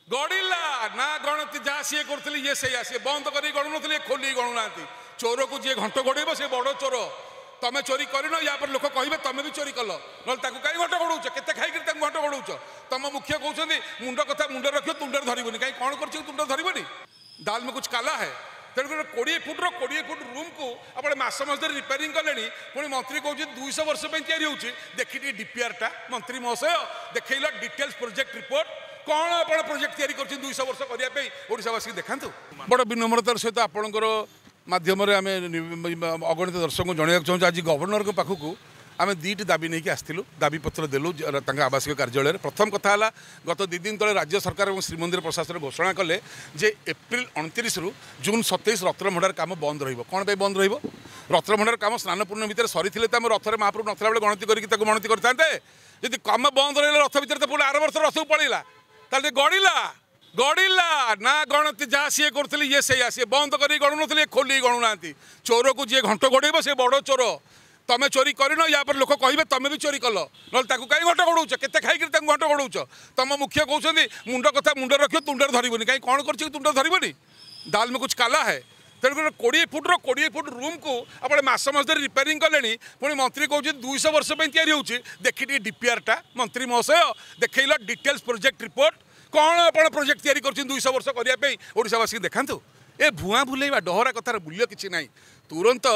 गड़िला ना गणती जहाँ सी करुले ये से बंद कर गणु नी खोली गणुना चोर को जी घंट गोड़ेब से बड़ चोर तमें चोरी करन या पर लोक कहे तुम भी चोरी कल ना कहीं घंट गोड़ौच के खाई घंट गोड़ौच तुम मुख्य कहते मुंड कथा मुंड रख तुंडर धरबनी कहीं कौन कर तुंडर धरबनी दाल में कुछ काला है तेणुकर 20 फुट रूम को आप मस मजदूर रिपेयरिंग कले पुणी मंत्री कहते 200 वर्ष या देखी डीपीआर टा मंत्री महोदय देखल डिटेल्स प्रोजेक्ट रिपोर्ट कौन आप प्रोजेक्ट या 200 वर्ष करने ओडावासी देखा बड़ विनम्रतार सहित आपणकर मध्यम आम अगणित दर्शक को जनवाक चाहूँ आज गवर्नर के पाखक आम दुईट दाबी नहीं आसलु दाबी पत्र देलु आवासिक कार्यालय प्रथम कथा है गत 2 दिन तले राज्य सरकार और श्रीमंदिर प्रशासन घोषणा कले जे एप्रिल 29 रु जून 27 रथरभंडार काम बंद रौन बंद रथरभंडार काम स्नान पूर्ण भितर सरी आम रथर महाप्रभु नथला बेले गणति करके गणति करते जब कम बंद रहा रथ भितर तो पुणी आर वर्ष रथ को पड़ेगा ताले गड़िला गड़िला ना गणति जहाँ सी करुले ये से बंद कर गणु नी खोली गणुना चोर को जी घंट गोड़ेब से बड़ चोर तुम चोरी करन या पर लोक कहे तुम भी चोरी कल ना कहीं घंट गोड़ौच के खाई घंट गोड़ौच तुम मुख्य कहते मुंड कथा मुंड रख तुंडर धरबनी कहीं कौन कर तुंडर धरबनी दाल में कुछ काला है तेणुकर 20 फुट रूम को आप मस मजदूर रिपेयरिंग कले पुणी मंत्री कहते 200 वर्ष या देखी डीपीआर टा मंत्री महोदय देखल डिटेल्स प्रोजेक्ट रिपोर्ट कौन आप प्रोजेक्ट या 200 वर्ष करने ओडावासी देखा ए भुआ भुलेवा डहरा कथार मूल्य किसी ना तुरंत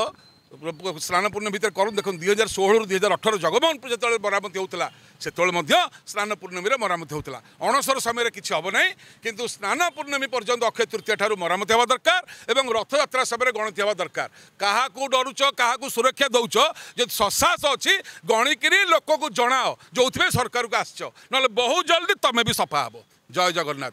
स्नान पूर्ण भितर कर देख 2016 रु 2018 जगमोहन जो मरामती होता से स्नान पूर्णमी मरामती होता अणसर समय किसी हम ना किंतु स्नान पूर्णमी पर्यंत अक्षय तृतीय ठार मरामती हवा दरकार और रथयात्रा समय गणति हवा दरकार क्या डरुच क्या सुरक्षा दौच जो ससास अच्छी गणिक लोक को जनाओ जो सरकार को आसच ना बहुत जल्दी तुम भी सफा हे जय जगन्नाथ।